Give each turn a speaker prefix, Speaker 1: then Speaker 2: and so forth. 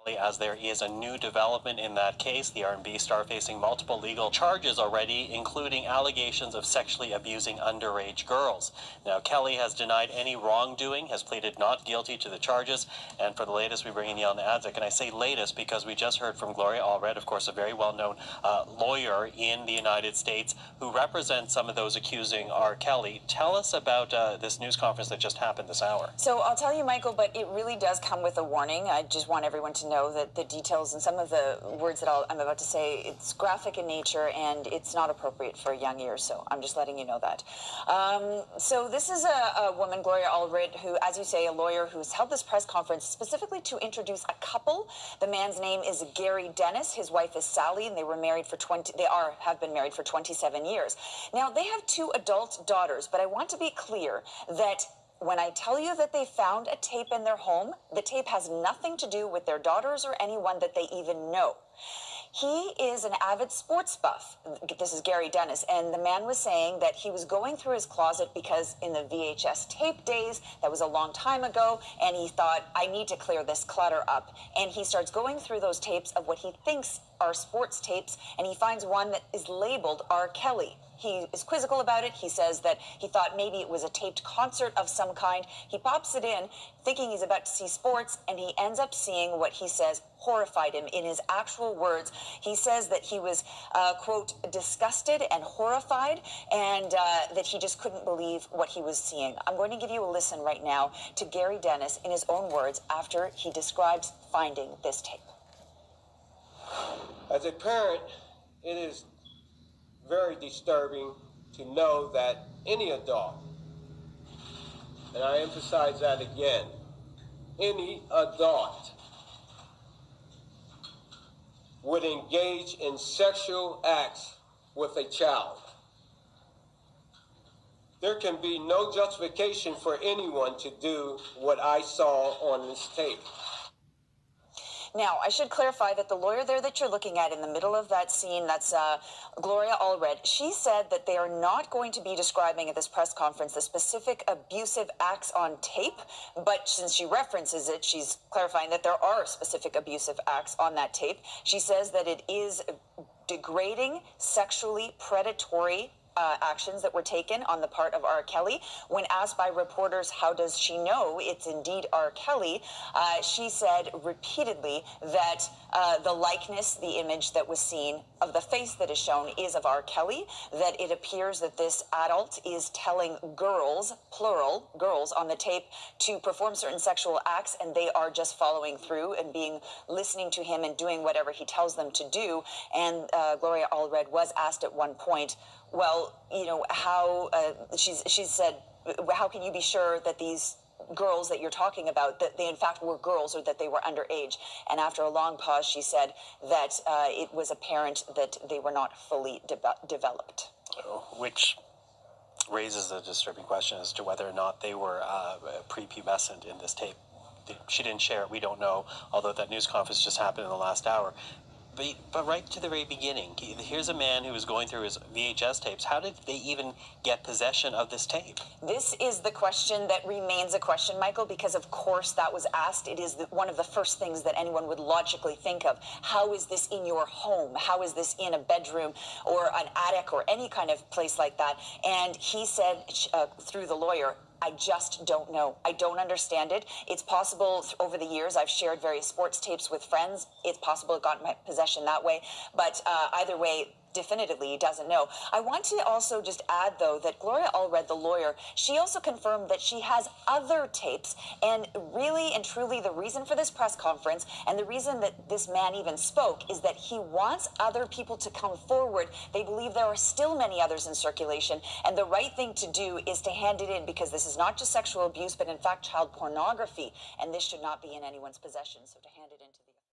Speaker 1: As there is a new development in that case, the R&B star facing multiple legal charges already, including allegations of sexually abusing underage girls. Now, Kelly has denied any wrongdoing, has pleaded not guilty to the charges, and for the latest, we bring in Neil Adzik. And I say latest because we just heard from Gloria Allred, of course, a very well-known lawyer in the United States who represents some of those accusing R. Kelly. Tell us about this news conference that just happened this hour.
Speaker 2: So I'll tell you, Michael, but it really does come with a warning. I just want everyone to know that the details and some of the words that I'm about to say, it's graphic in nature and it's not appropriate for young ears. So I'm just letting you know that. So this is a woman, Gloria Allred, who, as you say, a lawyer who's held this press conference specifically to introduce a couple. The man's name is Gary Dennis. His wife is Sally, and they were married for have been married for 27 years. Now, they have 2 adult daughters, but I want to be clear that when I tell you that they found a tape in their home, the tape has nothing to do with their daughters or anyone that they even know. He is an avid sports buff. This is Gary Dennis, and the man was saying that he was going through his closet because in the VHS tape days, that was a long time ago, and he thought, I need to clear this clutter up. And he starts going through those tapes of what he thinks are sports tapes, and he finds one that is labeled R. Kelly. He is quizzical about it. He says that he thought maybe it was a taped concert of some kind. He pops it in, thinking he's about to see sports, and he ends up seeing what he says horrified him. In his actual words, he says that he was, quote, disgusted and horrified, and that he just couldn't believe what he was seeing. I'm going to give you a listen right now to Gary Dennis in his own words after he describes finding this tape.
Speaker 3: As a parent, it is very disturbing to know that any adult, and I emphasize that again, any adult would engage in sexual acts with a child. There can be no justification for anyone to do what I saw on this tape.
Speaker 2: Now, I should clarify that the lawyer there that you're looking at in the middle of that scene, that's Gloria Allred, she said that they are not going to be describing at this press conference the specific abusive acts on tape, but since she references it, she's clarifying that there are specific abusive acts on that tape. She says that it is degrading, sexually predatory actions that were taken on the part of R. Kelly. When asked by reporters how does she know it's indeed R. Kelly, she said repeatedly that the likeness, the image that was seen of the face that is shown is of R. Kelly, that it appears that this adult is telling girls, plural, girls on the tape to perform certain sexual acts, and they are just following through and listening to him and doing whatever he tells them to do. And Gloria Allred was asked at one point, well, you know, how, she said, how can you be sure that these girls that you're talking about, that they in fact were girls or that they were underage? And after a long pause, she said that it was apparent that they were not fully developed.
Speaker 1: Which raises a disturbing question as to whether or not they were prepubescent in this tape. She didn't share it, we don't know, although that news conference just happened in the last hour. But right to the very beginning, here's a man who was going through his VHS tapes. How did they even get possession of this tape?
Speaker 2: This is the question that remains a question, Michael, because of course that was asked. It is one of the first things that anyone would logically think of. How is this in your home? How is this in a bedroom or an attic or any kind of place like that? And he said, through the lawyer, I just don't know. I don't understand it. It's possible over the years I've shared various sports tapes with friends. It's possible it got in my possession that way. But either way, definitively doesn't know. I want to also just add, though, that Gloria Allred, the lawyer, she also confirmed that she has other tapes. And really and truly, the reason for this press conference and the reason that this man even spoke is that he wants other people to come forward. They believe there are still many others in circulation. And the right thing to do is to hand it in, because this is not just sexual abuse, but in fact child pornography. And this should not be in anyone's possession. So to hand it into the